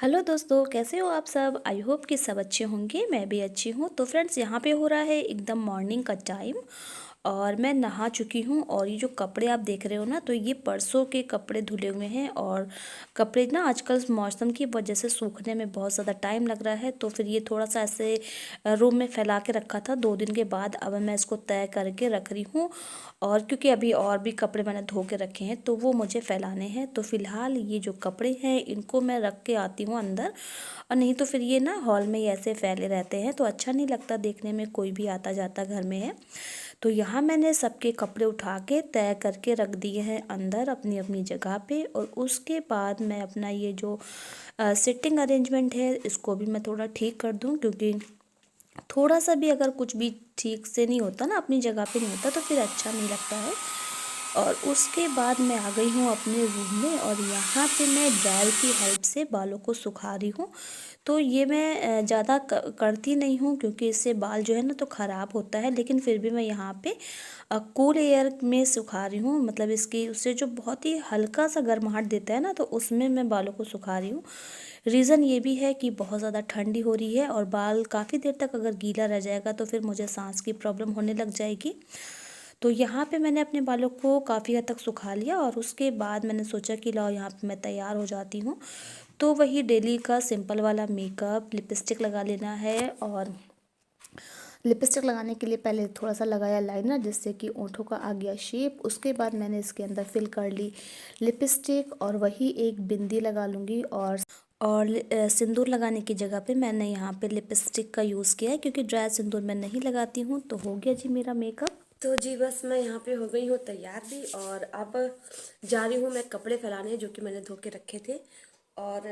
Hello दोस्तों, कैसे हो आप सब। आई होप कि सब अच्छे होंगे। मैं भी अच्छी हूँ। तो फ्रेंड्स, यहाँ पे हो रहा है एकदम मॉर्निंग का टाइम और मैं नहा चुकी हूँ। और ये जो कपड़े आप देख रहे हो ना, तो ये परसों के कपड़े धुले हुए हैं। और कपड़े ना आजकल मौसम की वजह से सूखने में बहुत ज़्यादा टाइम लग रहा है, तो फिर ये थोड़ा सा ऐसे रूम में फैला के रखा था 2 दिन के बाद। अब मैं इसको तय करके रख रही हूँ। और क्योंकि अभी और भी कपड़े मैंने धो के रखे हैं तो वो मुझे फैलाने हैं। तो फिलहाल ये जो कपड़े हैं इनको मैं रख के आती हूँ अंदर। और नहीं तो फिर ये ना हॉल में ही ऐसे फैले रहते हैं तो अच्छा नहीं लगता देखने में, कोई भी आता जाता घर में है। तो यहाँ मैंने सबके कपड़े उठा के तय करके रख दिए हैं अंदर अपनी अपनी जगह पे। और उसके बाद मैं अपना ये जो सिटिंग अरेंजमेंट है इसको भी मैं थोड़ा ठीक कर दूँ, क्योंकि थोड़ा सा भी अगर कुछ भी ठीक से नहीं होता ना, अपनी जगह पे नहीं होता, तो फिर अच्छा नहीं लगता है। और उसके बाद मैं आ गई हूँ अपने रूम में और यहाँ पे मैं ड्रायर की हेल्प से बालों को सुखा रही हूँ। तो ये मैं ज़्यादा करती नहीं हूँ, क्योंकि इससे बाल जो है ना तो ख़राब होता है। लेकिन फिर भी मैं यहाँ पे कूल एयर में सुखा रही हूँ, मतलब इसकी उससे जो बहुत ही हल्का सा गर्माहट देता है ना, तो उसमें मैं बालों को सुखा रही हूँ। रीज़न ये भी है कि बहुत ज़्यादा ठंडी हो रही है और बाल काफ़ी देर तक अगर गीला रह जाएगा तो फिर मुझे सांस की प्रॉब्लम होने लग जाएगी। तो यहाँ पे मैंने अपने बालों को काफ़ी हद तक सुखा लिया और उसके बाद मैंने सोचा कि लाओ यहाँ पे मैं तैयार हो जाती हूँ। तो वही डेली का सिंपल वाला मेकअप, लिपस्टिक लगा लेना है। और लिपस्टिक लगाने के लिए पहले थोड़ा सा लगाया लाइनर, जिससे कि ओंठों का आ गया शेप। उसके बाद मैंने इसके अंदर फिल कर ली लिपस्टिक और वही एक बिंदी लगा लूँगी। और सिंदूर लगाने की जगह पे मैंने यहाँ पे लिपस्टिक का यूज़ किया है, क्योंकि ड्राई सिंदूर मैं नहीं लगाती हूँ। तो हो गया जी मेरा मेकअप। तो जी बस मैं यहाँ पे हो गई हूँ तैयार भी, और अब जा रही हूँ मैं कपड़े फैलाने जो कि मैंने धो के रखे थे। और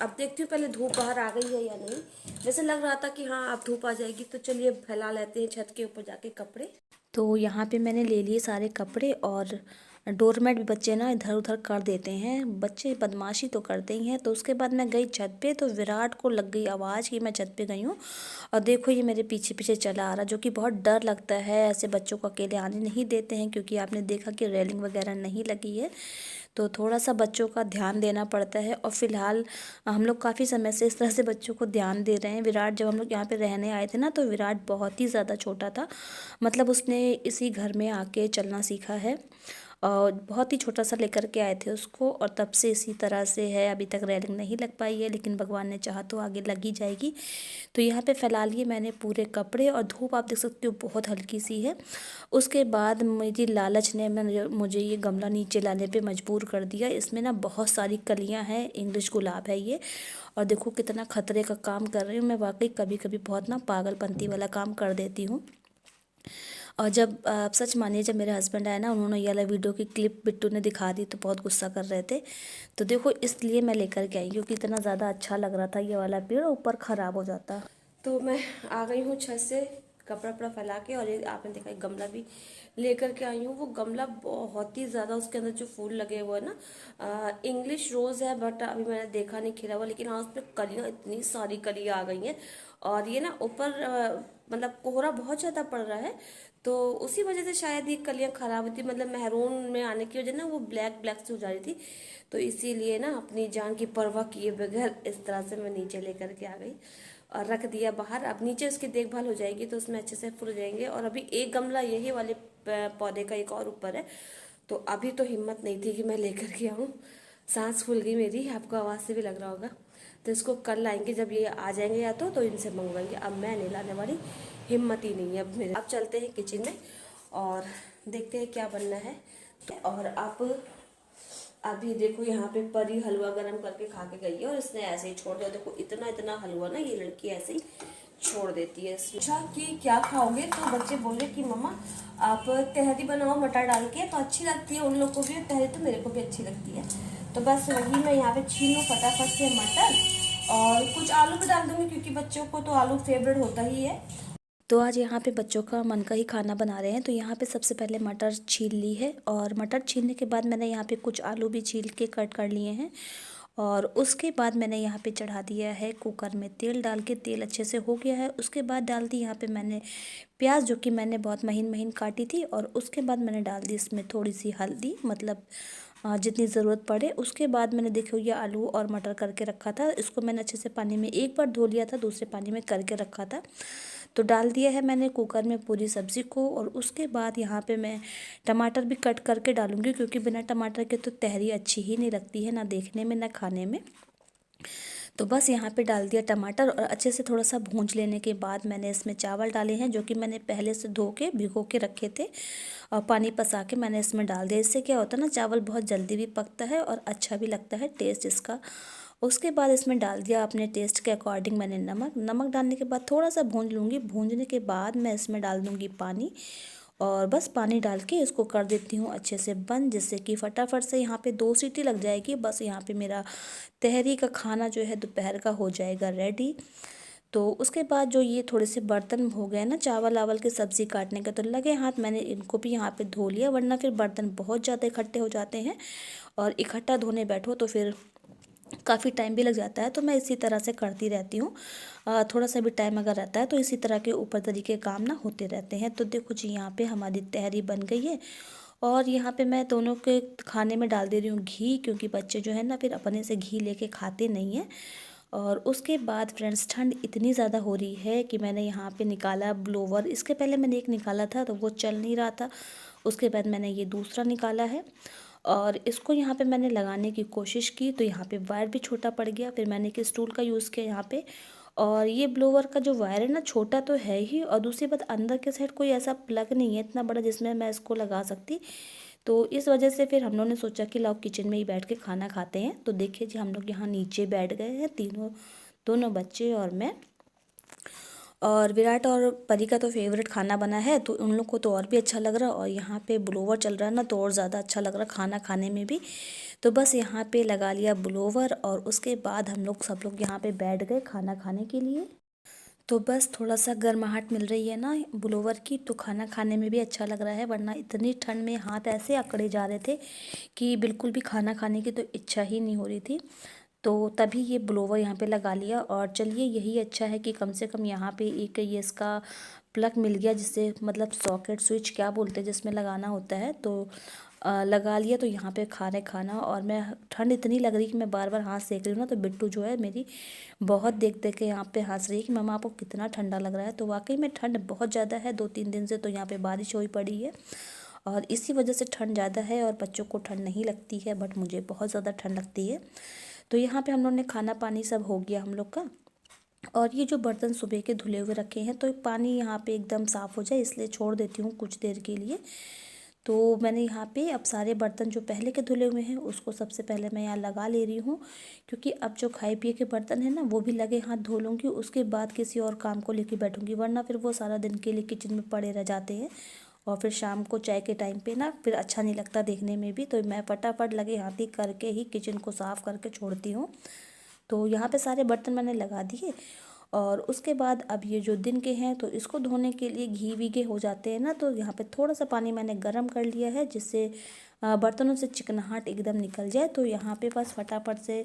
अब देखती हूँ पहले धूप बाहर आ गई है या नहीं। जैसे लग रहा था कि हाँ अब धूप आ जाएगी, तो चलिए फैला लेते हैं छत के ऊपर जाके कपड़े। तो यहाँ पे मैंने ले लिए सारे कपड़े। और डोरमेट भी बच्चे ना इधर उधर कर देते हैं, बच्चे बदमाशी तो करते ही हैं। तो उसके बाद मैं गई छत पे, तो विराट को लग गई आवाज़ कि मैं छत पे गई हूँ। और देखो ये मेरे पीछे पीछे चला आ रहा, जो कि बहुत डर लगता है। ऐसे बच्चों को अकेले आने नहीं देते हैं, क्योंकि आपने देखा कि रेलिंग वगैरह नहीं लगी है। तो थोड़ा सा बच्चों का ध्यान देना पड़ता है। और फिलहाल हम लोग काफ़ी समय से इस तरह से बच्चों को ध्यान दे रहे हैं। विराट जब हम लोग यहाँ पे रहने आए थे ना, तो विराट बहुत ही ज़्यादा छोटा था, मतलब उसने इसी घर में आके चलना सीखा है। और बहुत ही छोटा सा लेकर के आए थे उसको, और तब से इसी तरह से है। अभी तक रेलिंग नहीं लग पाई है, लेकिन भगवान ने चाहा तो आगे लगी जाएगी। तो यहाँ पे फैला लिए मैंने पूरे कपड़े। और धूप आप देख सकते हो बहुत हल्की सी है। उसके बाद मेरी लालच ने मुझे ये गमला नीचे लाने पे मजबूर कर दिया। इसमें ना बहुत सारी कलियां हैं, इंग्लिश गुलाब है ये। और देखो कितना खतरे का काम कर रही हूँ मैं, वाकई कभी कभी बहुत ना पागलपंती वाला काम कर देती हूँ। और जब आप सच मानिए, जब मेरे हस्बैंड आए ना, उन्होंने ये वाला वीडियो की क्लिप बिट्टू ने दिखा दी तो बहुत गुस्सा कर रहे थे। तो देखो इसलिए मैं लेकर के आई, क्योंकि इतना ज़्यादा अच्छा लग रहा था ये वाला पेड़, ऊपर ख़राब हो जाता। तो मैं आ गई हूँ छत से कपड़ा वपड़ा फैला के, और ये आपने देखा एक गमला भी लेकर के आई हूँ। वो गमला बहुत ही ज़्यादा, उसके अंदर जो फूल लगे हुए हैं ना, इंग्लिश रोज़ है, बट अभी मैंने देखा नहीं खिला हुआ। लेकिन हाँ उस पर कलियाँ, इतनी सारी कलियाँ आ गई हैं। और ये ना ऊपर मतलब कोहरा बहुत ज़्यादा पड़ रहा है, तो उसी वजह से शायद ये कलियाँ ख़राब होती, मतलब मेहरून में आने की वजह ना वो ब्लैक ब्लैक से हो जा रही थी। तो इसीलिए ना अपनी जान की परवाह किए बगैर इस तरह से मैं नीचे लेकर के आ गई और रख दिया बाहर। अब नीचे उसकी देखभाल हो जाएगी तो उसमें अच्छे से फूल जाएंगे। और अभी एक गमला यही वाले पौधे का एक और ऊपर है, तो अभी तो हिम्मत नहीं थी कि मैं लेकर के आऊँ। सांस फूल गई मेरी, आपको आवाज़ से भी लग रहा होगा। तो इसको कल लाएंगे, जब ये आ जाएंगे या तो इनसे मंगवाएंगे। अब मैं नहीं लाने वाली, हिम्मत ही नहीं है अब मेरे। अब चलते हैं किचन में और देखते हैं क्या बनना है। और आप अभी देखो यहाँ पे परी हलवा गरम करके खा के गई है, और इसने ऐसे ही छोड़ दिया। देखो इतना इतना हलवा ना ये लड़की ऐसे ही छोड़ देती है। अच्छा कि क्या खाओगे, तो बच्चे बोले कि मम्मा आप तहरी बनाओ मटर डाल के, तो अच्छी लगती है उन लोग को भी, और तहरी तो मेरे को भी अच्छी लगती है। तो बस वही मैं यहाँ पे छीन लूँ फटाफट से मटर, और कुछ आलू भी डाल दूंगी, क्योंकि बच्चों को तो आलू फेवरेट होता ही है। तो आज यहाँ पे बच्चों का मन का ही खाना बना रहे हैं। तो यहाँ पे सबसे पहले मटर छील ली है, और मटर छीलने के बाद मैंने यहाँ पे कुछ आलू भी छील के कट कर लिए हैं। और उसके बाद मैंने यहाँ पे चढ़ा दिया है कुकर में तेल डाल के। तेल अच्छे से हो गया है, उसके बाद डाल दी यहाँ पे मैंने प्याज, जो कि मैंने बहुत महीन महीन काटी थी। और उसके बाद मैंने डाल दी इसमें थोड़ी सी हल्दी, मतलब जितनी ज़रूरत पड़े। उसके बाद मैंने देखो ये आलू और मटर करके रखा था, इसको मैंने अच्छे से पानी में एक बार धो लिया था, दूसरे पानी में करके रखा था। तो डाल दिया है मैंने कुकर में पूरी सब्ज़ी को। और उसके बाद यहाँ पे मैं टमाटर भी कट करके डालूँगी, क्योंकि बिना टमाटर के तो तहरी अच्छी ही नहीं लगती है, ना देखने में ना खाने में। तो बस यहाँ पे डाल दिया टमाटर और अच्छे से थोड़ा सा भूंज लेने के बाद मैंने इसमें चावल डाले हैं, जो कि मैंने पहले से धो के भिगो के रखे थे और पानी पसा के मैंने इसमें डाल दिया। इससे क्या होता है ना, चावल बहुत जल्दी भी पकता है और अच्छा भी लगता है टेस्ट इसका। उसके बाद इसमें डाल दिया अपने टेस्ट के अकॉर्डिंग मैंने नमक डालने के बाद थोड़ा सा भूंज लूँगी। भूंजने के बाद मैं इसमें डाल दूँगी पानी, और बस पानी डाल के इसको कर देती हूँ अच्छे से बंद, जिससे कि फटाफट से यहाँ पे 2 सीटी लग जाएगी। बस यहाँ पे मेरा तहरी का खाना जो है दोपहर का हो जाएगा रेडी। तो उसके बाद जो ये थोड़े से बर्तन हो गए ना चावल वावल की सब्ज़ी काटने के, तो लगे हाथ मैंने इनको भी यहाँ पे धो लिया, वरना फिर बर्तन बहुत ज़्यादा इकट्ठे हो जाते हैं और इकट्ठा धोने बैठो तो फिर काफ़ी टाइम भी लग जाता है। तो मैं इसी तरह से करती रहती हूँ। थोड़ा सा भी टाइम अगर रहता है तो इसी तरह के ऊपर तरीके काम ना होते रहते हैं। तो देखो जी यहाँ पे हमारी तहरी बन गई है। और यहाँ पे मैं दोनों के खाने में डाल दे रही हूँ घी, क्योंकि बच्चे जो है ना फिर अपने से घी लेके खाते नहीं हैं। और उसके बाद फ्रेंड्स ठंड इतनी ज़्यादा हो रही है कि मैंने यहाँ पे निकाला ब्लोवर। इसके पहले मैंने एक निकाला था तो वो चल नहीं रहा था, उसके बाद मैंने ये दूसरा निकाला है और इसको यहाँ पे मैंने लगाने की कोशिश की, तो यहाँ पे वायर भी छोटा पड़ गया। फिर मैंने एक स्टूल का यूज़ किया यहाँ पे, और ये ब्लोवर का जो वायर है ना छोटा तो है ही, और दूसरी बात अंदर के साइड कोई ऐसा प्लग नहीं है इतना बड़ा जिसमें मैं इसको लगा सकती। तो इस वजह से फिर हम लोगों ने सोचा कि लाओ किचन में ही बैठ के खाना खाते हैं। तो देखिए जी हम लोग यहाँ नीचे बैठ गए हैं, दोनों बच्चे और मैं। और विराट और परी का तो फेवरेट खाना बना है, तो उन लोग को तो और भी अच्छा लग रहा है। और यहाँ पे ब्लोवर चल रहा है ना, तो और ज़्यादा अच्छा लग रहा है खाना खाने में भी। तो बस यहाँ पे लगा लिया ब्लोवर, और उसके बाद हम लोग सब लोग यहाँ पे बैठ गए खाना खाने के लिए। तो बस थोड़ा सा गर्माहट मिल रही है ना ब्लोवर की, तो खाना खाने में भी अच्छा लग रहा है, वरना इतनी ठंड में हाथ ऐसे अकड़े जा रहे थे कि बिल्कुल भी खाना खाने की तो इच्छा ही नहीं हो रही थी। तो तभी ये ब्लोवर यहाँ पे लगा लिया। और चलिए यही अच्छा है कि कम से कम यहाँ पे एक ये इसका प्लग मिल गया, जिससे मतलब सॉकेट स्विच क्या बोलते हैं जिसमें लगाना होता है, तो लगा लिया। तो यहाँ पे खा रहे खाना, और मैं ठंड इतनी लग रही कि मैं बार बार हाथ सेक रही हूँ ना, तो बिट्टू जो है मेरी बहुत देख देख के यहाँ पे हंस रही है कि मम्मा आपको कितना ठंडा लग रहा है। तो वाकई में ठंड बहुत ज़्यादा है, 2-3 दिन से तो यहाँ पे बारिश हुई पड़ी है और इसी वजह से ठंड ज़्यादा है। और बच्चों को ठंड नहीं लगती है, बट मुझे बहुत ज़्यादा ठंड लगती है। तो यहाँ पे हम लोग ने खाना पानी सब हो गया हम लोग का। और ये जो बर्तन सुबह के धुले हुए रखे हैं, तो पानी यहाँ पे एकदम साफ़ हो जाए इसलिए छोड़ देती हूँ कुछ देर के लिए। तो मैंने यहाँ पे अब सारे बर्तन जो पहले के धुले हुए हैं उसको सबसे पहले मैं यहाँ लगा ले रही हूँ, क्योंकि अब जो खाए पिए के बर्तन है ना वो भी लगे हाथ धो लूँगी। उसके बाद किसी और काम को लेके बैठूँगी, वरना फिर वो सारा दिन के लिए किचन में पड़े रह जाते हैं और फिर शाम को चाय के टाइम पे ना फिर अच्छा नहीं लगता देखने में भी। तो मैं फटाफट लगे हाथ ही करके ही किचन को साफ़ करके छोड़ती हूँ। तो यहाँ पे सारे बर्तन मैंने लगा दिए। और उसके बाद अब ये जो दिन के हैं तो इसको धोने के लिए घी वीगे हो जाते हैं ना, तो यहाँ पे थोड़ा सा पानी मैंने गर्म कर लिया है, जिससे बर्तनों से चिकनाहट एकदम निकल जाए। तो यहाँ पे बस फटाफट से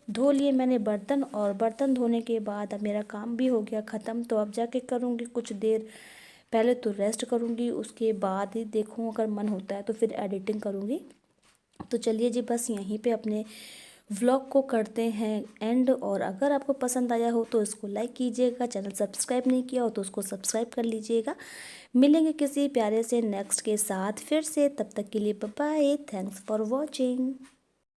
धो लिए मैंने बर्तन, और बर्तन धोने के बाद अब मेरा काम भी हो गया ख़त्म। तो अब जाके करूँगी कुछ देर, पहले तो रेस्ट करूँगी, उसके बाद ही देखूँ अगर मन होता है तो फिर एडिटिंग करूँगी। तो चलिए जी बस यहीं पे अपने व्लॉग को करते हैं एंड। और अगर आपको पसंद आया हो तो इसको लाइक कीजिएगा, चैनल सब्सक्राइब नहीं किया हो तो उसको सब्सक्राइब कर लीजिएगा। मिलेंगे किसी प्यारे से नेक्स्ट के साथ फिर से, तब तक के लिए bye bye, thanks for watching.